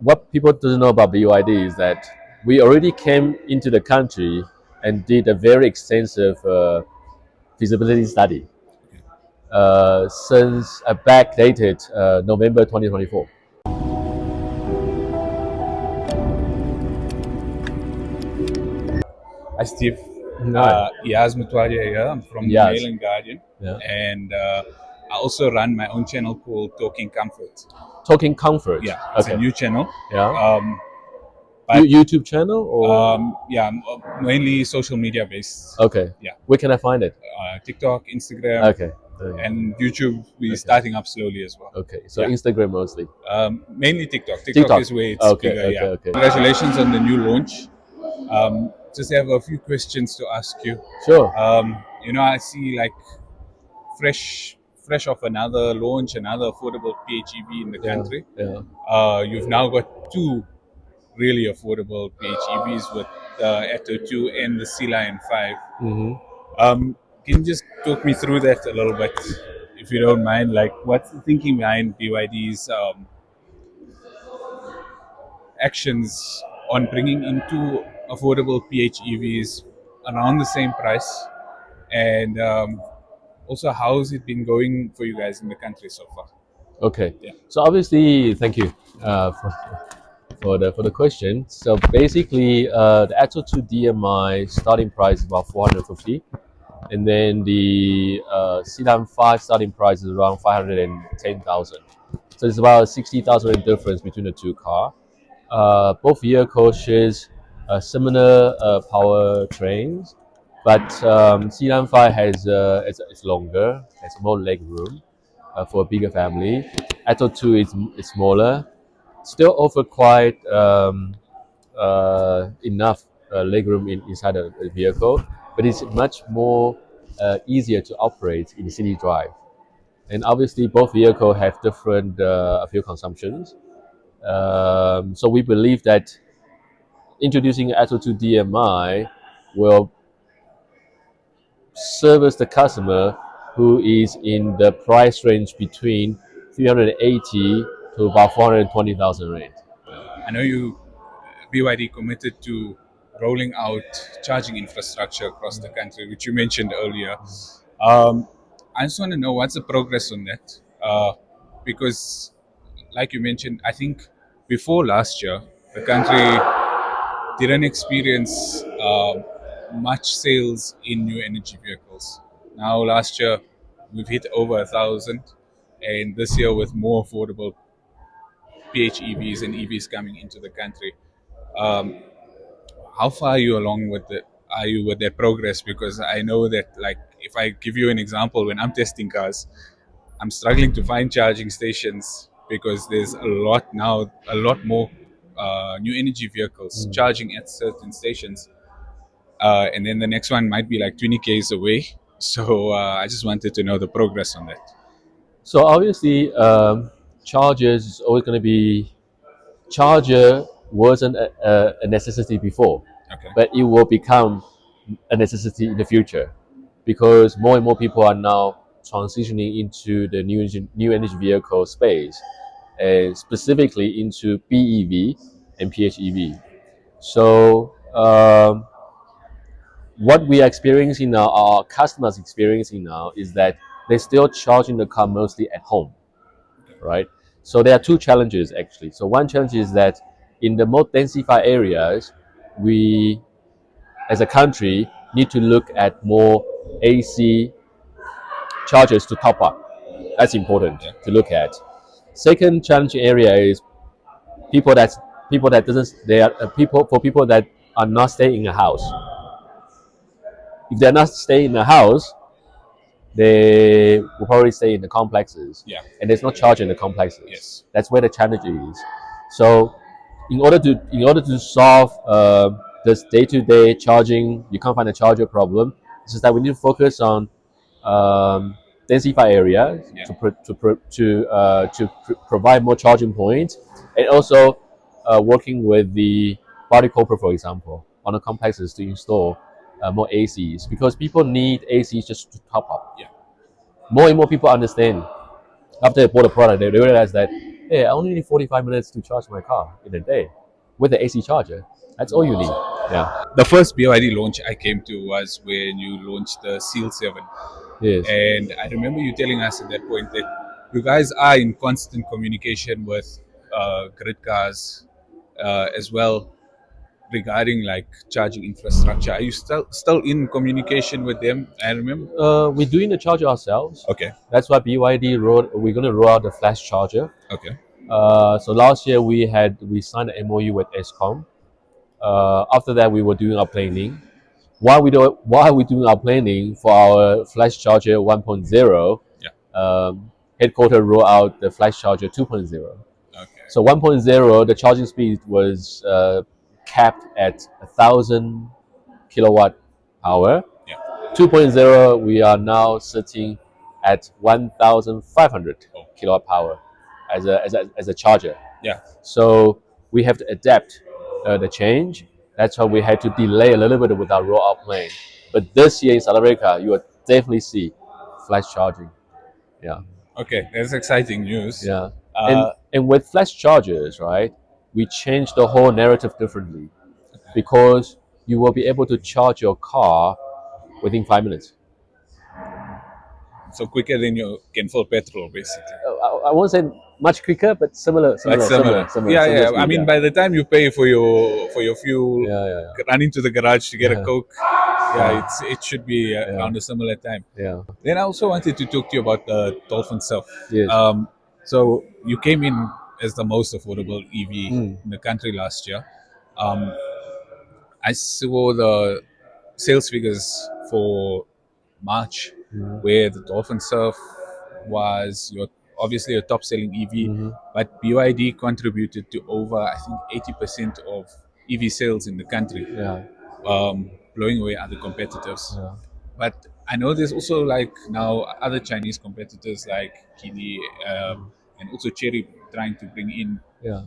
What people don't know about BYD is that we already came into the country and did a very extensive feasibility study since backdated November 2024. Hi, Steve. Right. Yaz Mutwadia here. I'm from the Mail Yes. and Guardian, Yeah. and I also run my own channel called Talking Comfort. Talking comfort. Yeah, it's a Okay. new channel. Yeah. Um, but YouTube channel or yeah, mainly social media based. okay. Yeah, Where can I find it? TikTok, Instagram, Okay. Okay. and YouTube. We're Okay. starting up slowly as well. Okay. So Yeah, Instagram mostly. mainly TikTok. TikTok TikTok. is where it's Okay. bigger. Okay. Yeah. Okay. Congratulations on the new launch. Just have a few questions to ask you. Sure. I see like fresh off another launch, another affordable PHEV in the Yeah. country. Yeah. You've now got two really affordable PHEVs with the Atto 2 and the Sealion 5. Mm-hmm. Can you just talk me through that a little bit, if you don't mind? Like, what's the thinking behind BYD's actions on bringing in two affordable PHEVs around the same price? And also, how's it been going for you guys in the country so far? Okay. Yeah. So obviously, thank you for the question. So basically, the Atto 2 DMI starting price is about 450, and then the Sedan 5 starting price is around 510,000. So it's about 60,000 difference between the two cars. Both vehicles shares similar power trains, but Sedan 5 has it's longer, has more leg room for a bigger family. Atto 2 is smaller, still offer quite enough legroom inside the vehicle, but it's much more easier to operate in city drive. And obviously, both vehicles have different fuel consumptions. So we believe that introducing Atto 2 DMI will service the customer who is in the price range between 380 to about 420,000 rand. I know BYD committed to rolling out charging infrastructure across the country, which you mentioned earlier. I just want to know what's the progress on that, because, like you mentioned, I think before last year, the country didn't experience much sales in new energy vehicles. Now, last year, we've hit over 1,000, and this year, with more affordable PHEVs and EVs coming into the country, um, how far are you with that progress? Because I know that, like, if I give you an example, when I'm testing cars, I'm struggling to find charging stations because there's a lot more new energy vehicles charging at certain stations, and then the next one might be like 20 k's away. So I just wanted to know the progress on that. So obviously, chargers is always going to be charger wasn't a necessity before, Okay. but it will become a necessity in the future because more and more people are now transitioning into the new energy vehicle space, and specifically into BEV and PHEV. So what we are experiencing now, our customers experiencing now, is that they're still charging the car mostly at home, right? So there are two challenges actually. So one challenge is that in the more densified areas, we as a country need to look at more AC chargers to top up. That's important Yeah. to look at. Second challenge area is people that people that doesn't they are people that are not staying in a house. If they're not staying in a house, they will probably stay in the complexes, Yeah. and there's no charge in the complexes. Yes. That's where the challenge is. So, in order to solve this day-to-day charging, you can't find a charger problem. It's just that we need to focus on densify areas Yeah. to provide more charging points, and also working with the party corporate, for example, on the complexes to install more ACs because people need ACs just to top up. Yeah. More and more people understand after they bought a product, they realize that Hey, I only need 45 minutes to charge my car in a day with the AC charger. That's all you need. Yeah. The first BYD launch I came to was when you launched the Seal 7. Yes. And I remember you telling us at that point that you guys are in constant communication with grid cars as well regarding like charging infrastructure. Are you still in communication with them? I remember. We're doing the charger ourselves. Okay. That's why BYD wrote. We're going to roll out the flash charger. Okay. So last year we signed an MOU with ESCOM. After that, we were doing our planning. While we doing our planning for our flash charger 1.0, Yeah. headquarter roll out the flash charger 2.0. Okay. So 1.0, the charging speed was capped at 1,000 kilowatt hour. Yeah. 2.0, we are now sitting at 1,500 Oh. kilowatt power as a charger. Yeah. So we have to adapt the change. That's why we had to delay a little bit with our rollout plan. But this year in South Africa, you will definitely see flash charging. Yeah, Okay. That's exciting news. yeah. Uh, And with flash chargers, right, we changed the whole narrative differently because you will be able to charge your car within 5 minutes. so quicker than you can fill petrol, basically. I won't say much quicker, but Like similar. Yeah, yeah. speed, I mean, yeah. by the time you pay for your fuel, Yeah, yeah, running to the garage to get a yeah. Coke, yeah, it should be around a similar time. Yeah. Then I also wanted to talk to you about the Dolphin Self. Yes. So you came in as the most affordable EV Mm. in the country last year. Um, I saw the sales figures for March, where the Dolphin Surf was your obviously a top selling EV, but BYD contributed to over I think 80% of EV sales in the country, Yeah. blowing away other competitors. Yeah. But I know there's also like now other Chinese competitors like Geely and also Chery trying to bring in Yeah.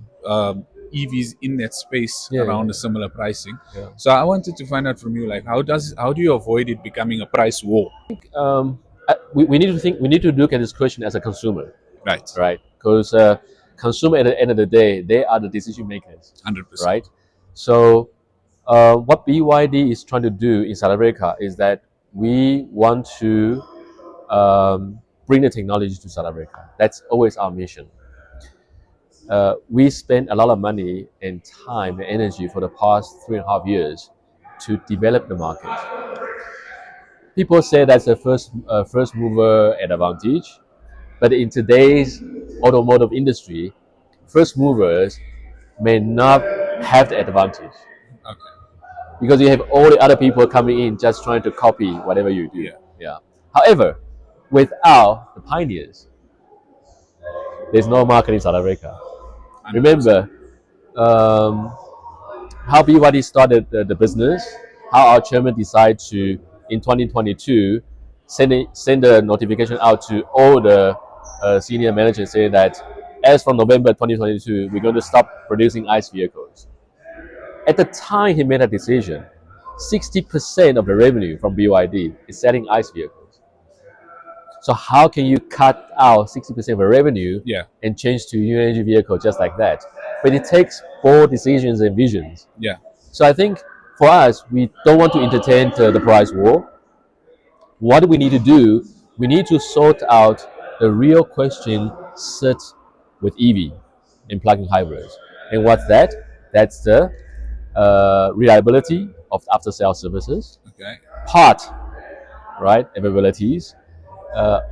EVs in that space Yeah, around yeah. a similar pricing. Yeah. So I wanted to find out from you, like, how do you avoid it becoming a price war? We need to think. We need to look at this question as a consumer, Right, right? Because consumer at the end of the day, they are the decision makers, 100%. right? So what BYD is trying to do in South Africa is that we want to bring the technology to South Africa. That's always our mission. We spent a lot of money and time and energy for the past 3.5 years to develop the market. People say that's a first mover advantage, but in today's automotive industry, first movers may not have the advantage Okay. because you have all the other people coming in just trying to copy whatever you do. Yeah. Yeah. However, without the pioneers, there's no market in South Africa. 100%. Remember um, how BYD started the business, how our chairman decided to, in 2022, send a notification out to all the senior managers saying that as from November 2022, we're going to stop producing ICE vehicles. At the time he made that decision, 60% of the revenue from BYD is selling ICE vehicles. So how can you cut out 60% of the revenue Yeah. and change to new energy vehicle just like that? But it takes bold decisions and visions. Yeah. So I think for us, we don't want to entertain the price war. What do we need to do? We need to sort out the real question sit with EV and plug-in hybrids. And what's that? That's the reliability of after-sale services, Okay. part, right, availabilities,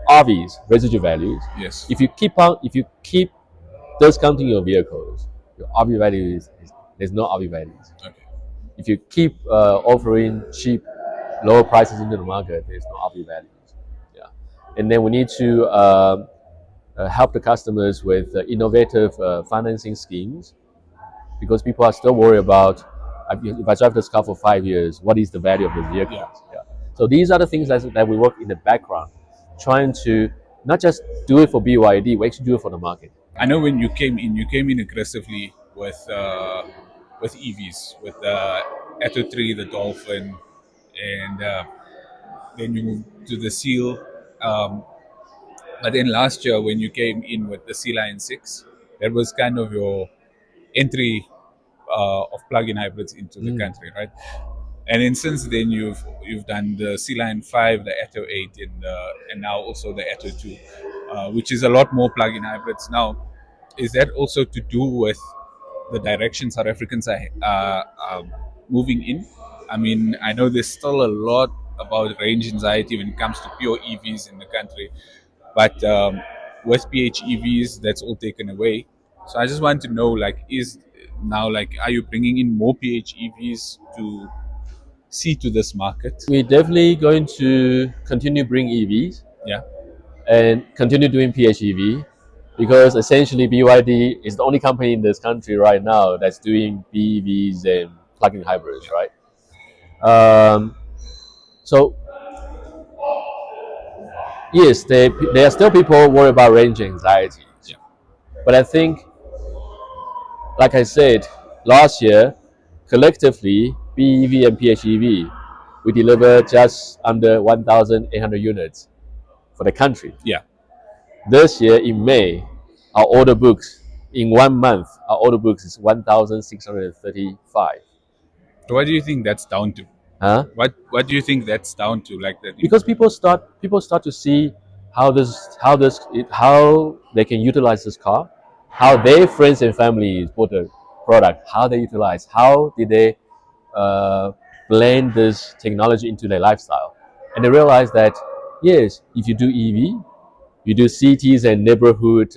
RVs, residual values. Yes. If you keep discounting your vehicles, your RV value there's no RV values. Okay. If you keep offering cheap, lower prices into the market, there's no RV values. Yeah, and then we need to help the customers with innovative financing schemes because people are still worried about if I drive this car for 5 years, what is the value of the vehicle? Yeah. Yeah. So these are the things that we work in the background, trying to not just do it for BYD, we actually do it for the market. I know when you came in aggressively with EVs, with the Atto 3, the Dolphin, and then you moved to the Seal. Um, but then last year when you came in with the Sealion 6, That was kind of your entry of plug-in hybrids into the country, right? And then since then, you've done the Sealion 5, the Atto 8, and now also the Atto 2, which is a lot more plug-in hybrids. Now, is that also to do with the direction South Africans are moving in? I mean, I know there's still a lot about range anxiety when it comes to pure EVs in the country, but with PHEVs, that's all taken away. So I just want to know, like, is now like, are you bringing in more PHEVs to see to this market? We're definitely going to continue bring EVs Yeah, and continue doing PHEV because essentially BYD is the only company in this country right now that's doing BEVs and plug-in hybrids, yeah, right? So yes, there are still people worried about range anxieties, yeah. but I think, like I said, last year collectively BEV and PHEV we delivered just under 1,800 units for the country. Yeah. This year in May, our order books in 1 month, our order books is 1,635. So what do you think that's down to? Huh? What do you think that's down to? Like that? Because people start to see how they can utilize this car, how their friends and families bought the product, how they utilize, how did they uh, blend this technology into their lifestyle, and they realize that yes, if you do EV, you do cities and neighborhood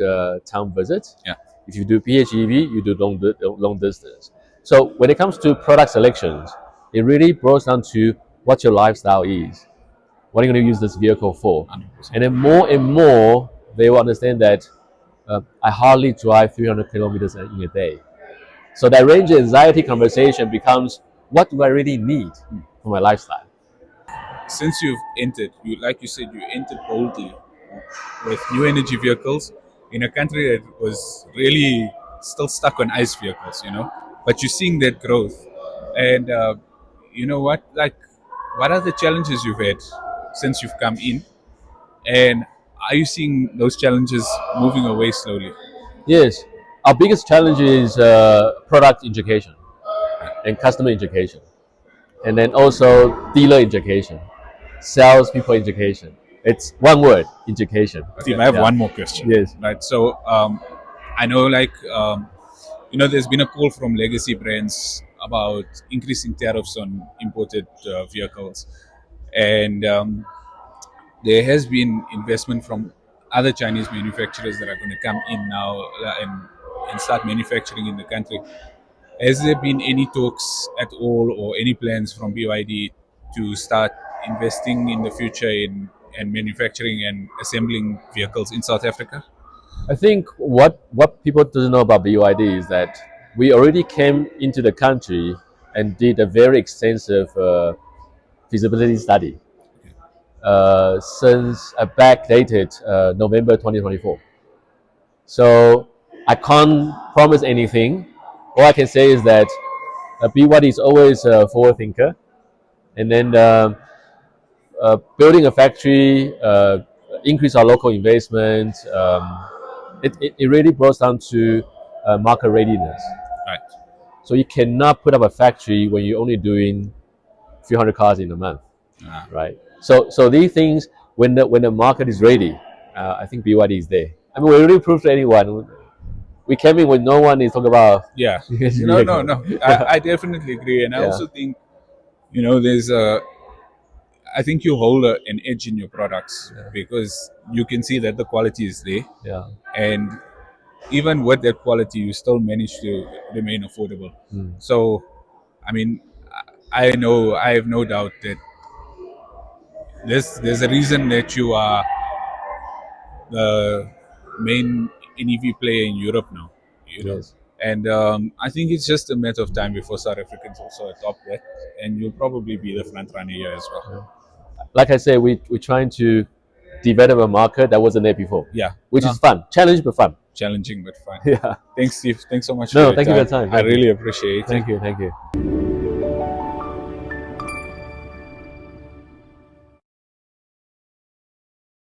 town visits. Yeah. If you do PHEV, you do long distance. So when it comes to product selections, it really boils down to what your lifestyle is. What are you going to use this vehicle for? 100%. And then more, they will understand that I hardly drive 300 kilometers in a day. So that range anxiety conversation becomes, what do I really need for my lifestyle? Since you've entered, you like you said, you entered boldly with new energy vehicles in a country that was really still stuck on ICE vehicles, But you're seeing that growth, and you know what? Like, what are the challenges you've had since you've come in, and are you seeing those challenges moving away slowly? Yes, our biggest challenge is product education and customer education, and then also dealer education, salespeople education. It's one word, education. Steve, I have Yeah. one more question. Yes. Right. So I know, like, there's been a call from legacy brands about increasing tariffs on imported vehicles, and there has been investment from other Chinese manufacturers that are going to come in now and start manufacturing in the country. Has there been any talks at all or any plans from BYD to start investing in the future in and manufacturing and assembling vehicles in South Africa? I think what people don't know about BYD is that we already came into the country and did a very extensive feasibility study since backdated November 2024. So I can't promise anything. All I can say is that BYD is always a forward thinker, and then building a factory, increase our local investment. It really boils down to market readiness. Right. So you cannot put up a factory when you're only doing a few hundred cars in a month, Ah. right? So these things, when the market is ready, I think BYD is there. I mean, we already proved to anyone. We came in when no one is talking about. Yeah. Yes, No, no, vehicle. no. Yeah. I definitely agree, and I Yeah. also think there's a. I think you hold an edge in your products because you can see that the quality is there, Yeah. and even with that quality, you still manage to remain affordable. So, I mean, I have no doubt that there's a reason that you are the main NEV player in Europe now. Yes. And I think it's just a matter of time before South Africans also adopt that, and you'll probably be the front runner here as well. Like I said, we're trying to develop a market that wasn't there before, Yeah, which no, is fun, challenge but fun. challenging but fun. Yeah. Thanks, Steve. Thanks so much No, for thank you for your time. I Thank you. really appreciate it. Thank you. Thank you.